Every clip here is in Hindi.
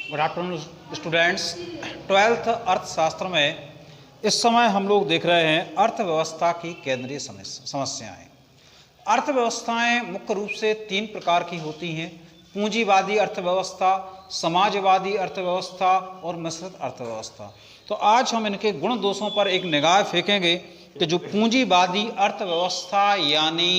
Good afternoon students. 12th अर्थशास्त्र में इस समय हम लोग देख रहे हैं अर्थव्यवस्था की केंद्रीय समस्याएं। अर्थव्यवस्थाएं मुख्य रूप से 3 प्रकार की होती हैं: पूंजीवादी अर्थव्यवस्था, समाजवादी अर्थव्यवस्था और मिश्रित अर्थव्यवस्था। तो आज हम इनके गुण दोषों पर एक निगाह फेंकेंगे कि जो पूंजीवादी अर्थव्यवस्था यानी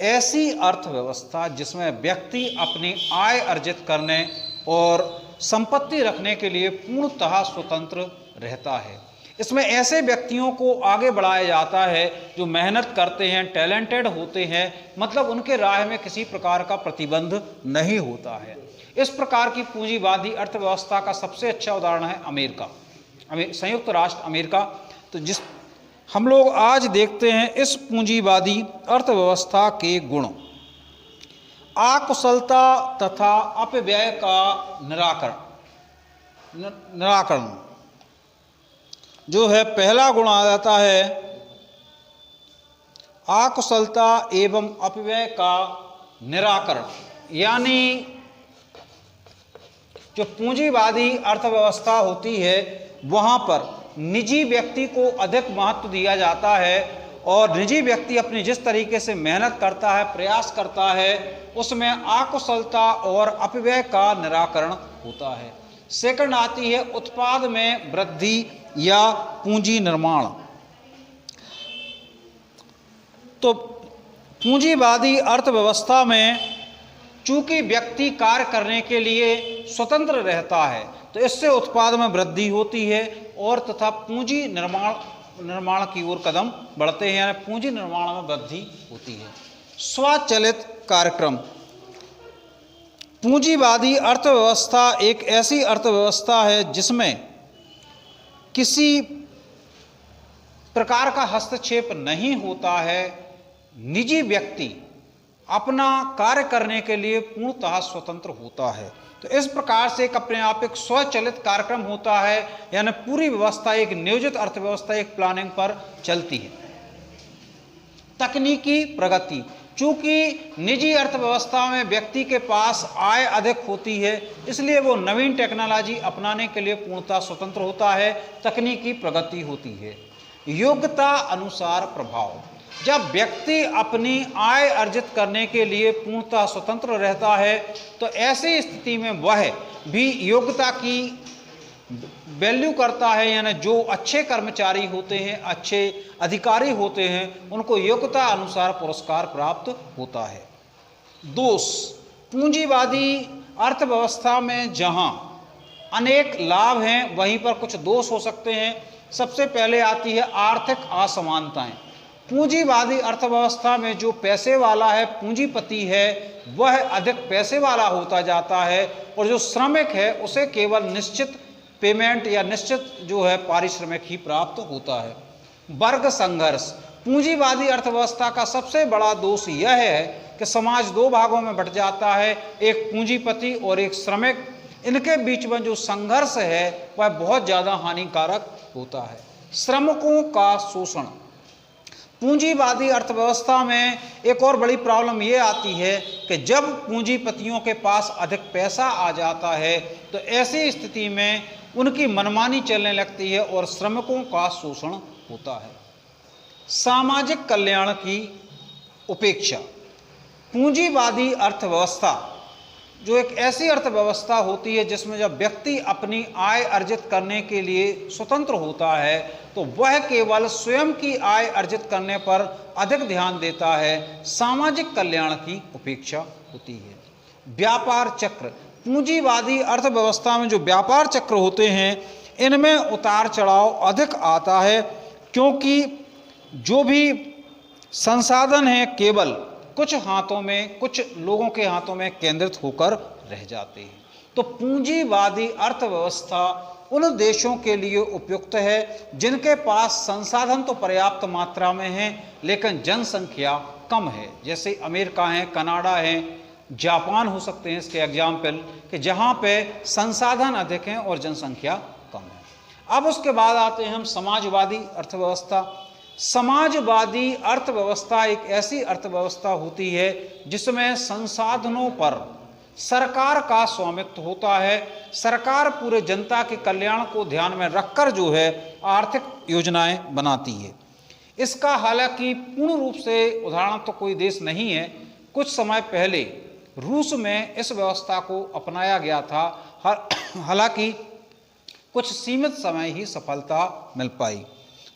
ऐसी अर्थव्यवस्था जिसमें व्यक्ति अपनी आय अर्जित करने और संपत्ति रखने के लिए पूर्णतः स्वतंत्र रहता है। इसमें ऐसे व्यक्तियों को आगे बढ़ाया जाता है जो मेहनत करते हैं, टैलेंटेड होते हैं, मतलब उनके राह में किसी प्रकार का प्रतिबंध नहीं होता है। इस प्रकार की पूंजीवादी अर्थव्यवस्था का सबसे अच्छा उदाहरण है अमेरिका, संयुक्त राष्ट्र अमेरिका। तो जिस हम लोग आज देखते हैं इस पूंजीवादी अर्थव्यवस्था के गुण: अकुशलता तथा अपव्यय का निराकरण जो है पहला गुण आ जाता है अकुशलता एवं अपव्यय का निराकरण। यानी जो पूंजीवादी अर्थव्यवस्था होती है वहाँ पर निजी व्यक्ति को अधिक महत्व दिया जाता है और निजी व्यक्ति अपनी जिस तरीके से मेहनत करता है, प्रयास करता है, उसमें अकुशलता और अपव्यय का निराकरण होता है। सेकंड आती है उत्पाद में वृद्धि या पूंजी निर्माण। तो पूंजीवादी अर्थव्यवस्था में चूंकि व्यक्ति कार्य करने के लिए स्वतंत्र रहता है तो इससे उत्पाद में वृद्धि होती है और तथा पूंजी निर्माण की ओर कदम बढ़ते हैं, यानी पूंजी निर्माण में वृद्धि होती है। स्वचालित कार्यक्रम: पूंजीवादी अर्थव्यवस्था एक ऐसी अर्थव्यवस्था है जिसमें किसी प्रकार का हस्तक्षेप नहीं होता है। निजी व्यक्ति अपना कार्य करने के लिए पूर्णतः स्वतंत्र होता है। तो इस प्रकार से एक अपने आप एक स्वचालित कार्यक्रम होता है, यानी पूरी व्यवस्था एक नियोजित अर्थव्यवस्था एक प्लानिंग पर चलती है। तकनीकी प्रगति: चूंकि निजी अर्थव्यवस्था में व्यक्ति के पास आय अधिक होती है इसलिए वो नवीन टेक्नोलॉजी अपनाने के लिए पूर्णतः स्वतंत्र होता है। तकनीकी प्रगति होती है। योग्यता अनुसार प्रभाव: जब व्यक्ति अपनी आय अर्जित करने के लिए पूर्णतः स्वतंत्र रहता है तो ऐसी स्थिति में वह भी योग्यता की वैल्यू करता है, यानी जो अच्छे कर्मचारी होते हैं, अच्छे अधिकारी होते हैं, उनको योग्यता अनुसार पुरस्कार प्राप्त होता है। दोष: पूंजीवादी अर्थव्यवस्था में जहां अनेक लाभ हैं वहीं पर कुछ दोष हो सकते हैं। सबसे पहले आती है आर्थिक असमानताएं। पूंजीवादी अर्थव्यवस्था में जो पैसे वाला है, पूंजीपति है, वह अधिक पैसे वाला होता जाता है और जो श्रमिक है उसे केवल निश्चित पेमेंट या निश्चित जो है पारिश्रमिक ही प्राप्त होता है। वर्ग संघर्ष: पूंजीवादी अर्थव्यवस्था का सबसे बड़ा दोष यह है कि समाज 2 भागों में बंट जाता है, एक पूंजीपति और एक श्रमिक। इनके बीच में जो संघर्ष है वह बहुत ज़्यादा हानिकारक होता है। श्रमिकों का शोषण: पूंजीवादी अर्थव्यवस्था में एक और बड़ी प्रॉब्लम ये आती है कि जब पूंजीपतियों के पास अधिक पैसा आ जाता है तो ऐसी स्थिति में उनकी मनमानी चलने लगती है और श्रमिकों का शोषण होता है। सामाजिक कल्याण की उपेक्षा: पूंजीवादी अर्थव्यवस्था जो एक ऐसी अर्थव्यवस्था होती है जिसमें जब व्यक्ति अपनी आय अर्जित करने के लिए स्वतंत्र होता है तो वह केवल स्वयं की आय अर्जित करने पर अधिक ध्यान देता है। सामाजिक कल्याण की उपेक्षा होती है। व्यापार चक्र: पूंजीवादी अर्थव्यवस्था में जो व्यापार चक्र होते हैं इनमें उतार चढ़ाव अधिक आता है क्योंकि जो भी संसाधन है केवल कुछ हाथों में, कुछ लोगों के हाथों में केंद्रित होकर रह जाते हैं। तो पूंजीवादी अर्थव्यवस्था उन देशों के लिए उपयुक्त है जिनके पास संसाधन तो पर्याप्त मात्रा में है लेकिन जनसंख्या कम है, जैसे अमेरिका है, कनाडा है, जापान हो सकते हैं इसके एग्जाम्पल, कि जहाँ पे संसाधन अधिक हैं और जनसंख्या कम है। अब उसके बाद आते हैं हम समाजवादी अर्थव्यवस्था। समाजवादी अर्थव्यवस्था एक ऐसी अर्थव्यवस्था होती है जिसमें संसाधनों पर सरकार का स्वामित्व होता है। सरकार पूरे जनता के कल्याण को ध्यान में रखकर जो है आर्थिक योजनाएं बनाती है। इसका हालांकि पूर्ण रूप से उदाहरण तो कोई देश नहीं है। कुछ समय पहले रूस में इस व्यवस्था को अपनाया गया था, हालांकि कुछ सीमित समय ही सफलता मिल पाई।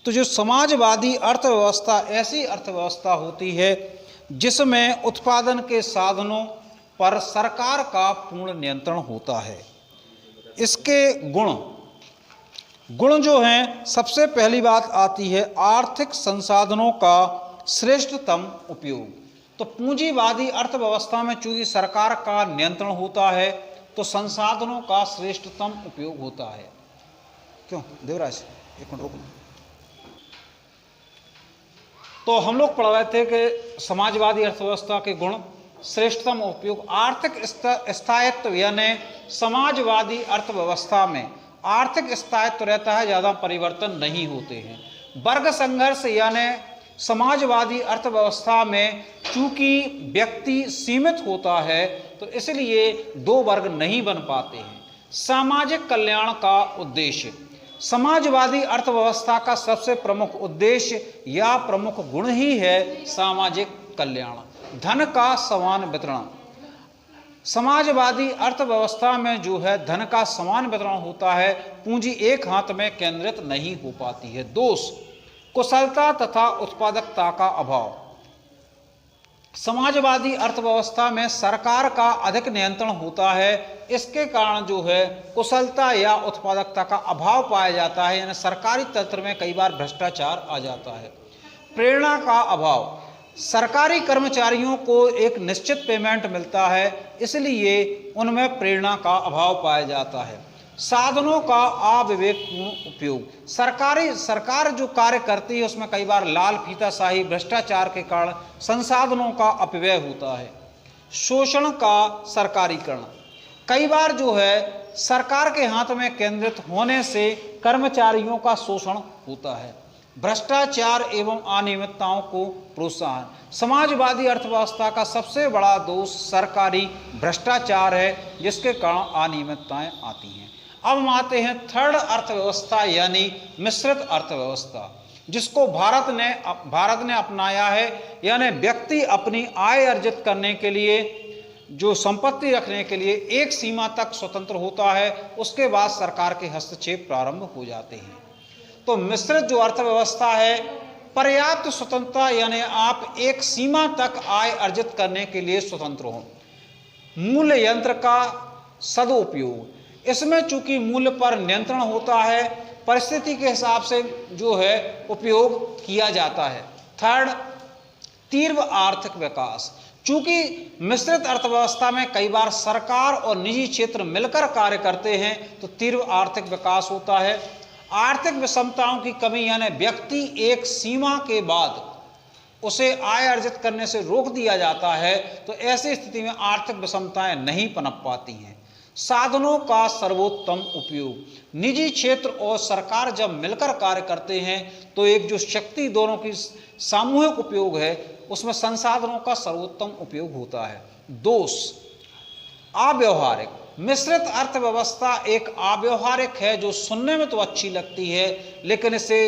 तो जो समाजवादी अर्थव्यवस्था ऐसी अर्थव्यवस्था होती है जिसमें उत्पादन के साधनों पर सरकार का पूर्ण नियंत्रण होता है। इसके गुण जो हैं, सबसे पहली बात आती है आर्थिक संसाधनों का श्रेष्ठतम उपयोग। तो पूंजीवादी अर्थव्यवस्था में चूंकि सरकार का नियंत्रण होता है तो संसाधनों का श्रेष्ठतम उपयोग होता है। क्यों देवराज, एक मिनट रुको। तो हम लोग पढ़ रहे थे कि समाजवादी अर्थव्यवस्था के गुण, श्रेष्ठतम उपयोग, आर्थिक स्थायित्व, यानी समाजवादी अर्थव्यवस्था में आर्थिक स्थायित्व रहता है, ज़्यादा परिवर्तन नहीं होते हैं। वर्ग संघर्ष, यानी समाजवादी अर्थव्यवस्था में चूंकि व्यक्ति सीमित होता है तो इसलिए दो वर्ग नहीं बन पाते हैं। सामाजिक कल्याण का उद्देश्य, समाजवादी अर्थव्यवस्था का सबसे प्रमुख उद्देश्य या प्रमुख गुण ही है सामाजिक कल्याण, धन का समान वितरण। समाजवादी अर्थव्यवस्था में जो है धन का समान वितरण होता है, पूंजी एक हाथ में केंद्रित नहीं हो पाती है। दोष, कुशलता तथा उत्पादकता का अभाव। समाजवादी अर्थव्यवस्था में सरकार का अधिक नियंत्रण होता है, इसके कारण जो है कुशलता या उत्पादकता का अभाव पाया जाता है, यानी सरकारी तंत्र में कई बार भ्रष्टाचार आ जाता है। प्रेरणा का अभाव, सरकारी कर्मचारियों को एक निश्चित पेमेंट मिलता है, इसलिए उनमें प्रेरणा का अभाव पाया जाता है। साधनों का अविवेकपूर्ण उपयोग, सरकार जो कार्य करती है उसमें कई बार लाल फीताशाही, भ्रष्टाचार के कारण संसाधनों का अपव्यय होता है। शोषण का सरकारीकरण, कई बार जो है सरकार के हाथ में केंद्रित होने से कर्मचारियों का शोषण होता है। भ्रष्टाचार एवं अनियमितताओं को प्रोत्साहन, समाजवादी अर्थव्यवस्था का सबसे बड़ा दोष सरकारी भ्रष्टाचार है, जिसके कारण अनियमितताएं आती हैं। अब हम आते हैं थर्ड अर्थव्यवस्था यानी मिश्रित अर्थव्यवस्था, जिसको भारत ने अपनाया है, यानी व्यक्ति अपनी आय अर्जित करने के लिए, जो संपत्ति रखने के लिए एक सीमा तक स्वतंत्र होता है, उसके बाद सरकार के हस्तक्षेप प्रारंभ हो जाते हैं। तो मिश्रित जो अर्थव्यवस्था है, पर्याप्त स्वतंत्रता, यानी आप एक सीमा तक आय अर्जित करने के लिए स्वतंत्र हो। मूल्य यंत्र का सदुपयोग, इसमें चूंकि मूल्य पर नियंत्रण होता है, परिस्थिति के हिसाब से जो है उपयोग किया जाता है। थर्ड, तीव्र आर्थिक विकास, चूंकि मिश्रित अर्थव्यवस्था में कई बार सरकार और निजी क्षेत्र मिलकर कार्य करते हैं तो तीव्र आर्थिक विकास होता है। आर्थिक विषमताओं की कमी, यानी व्यक्ति एक सीमा के बाद उसे आय अर्जित करने से रोक दिया जाता है, तो ऐसी स्थिति में आर्थिक विषमताएं नहीं पनप पाती हैं। साधनों का सर्वोत्तम उपयोग, निजी क्षेत्र और सरकार जब मिलकर कार्य करते हैं तो एक जो शक्ति दोनों की सामूहिक उपयोग है, उसमें संसाधनों का सर्वोत्तम उपयोग होता है। दोष, अव्यवहारिक, मिश्रित अर्थव्यवस्था एक अव्यवहारिक है, जो सुनने में तो अच्छी लगती है लेकिन इसे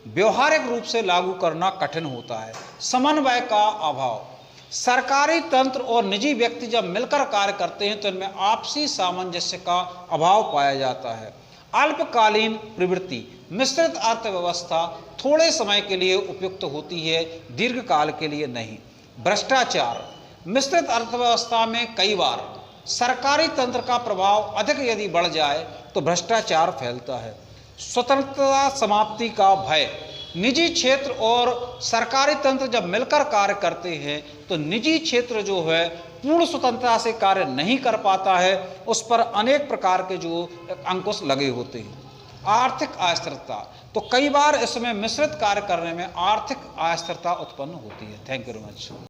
व्यवहारिक रूप से लागू करना कठिन होता है। समन्वय का अभाव, सरकारी तंत्र और निजी व्यक्ति जब मिलकर कार्य करते हैं तो इनमें आपसी सामंजस्य का अभाव पाया जाता है। अल्पकालीन प्रवृत्ति, मिश्रित अर्थव्यवस्था थोड़े समय के लिए उपयुक्त होती है, दीर्घकाल के लिए नहीं। भ्रष्टाचार, मिश्रित अर्थव्यवस्था में कई बार सरकारी तंत्र का प्रभाव अधिक यदि बढ़ जाए तो भ्रष्टाचार फैलता है। स्वतंत्रता समाप्ति का भय, निजी क्षेत्र और सरकारी तंत्र जब मिलकर कार्य करते हैं तो निजी क्षेत्र जो है पूर्ण स्वतंत्रता से कार्य नहीं कर पाता है, उस पर अनेक प्रकार के जो अंकुश लगे होते हैं। आर्थिक अस्थिरता, तो कई बार इसमें मिश्रित कार्य करने में आर्थिक अस्थिरता उत्पन्न होती है। Thank you very much.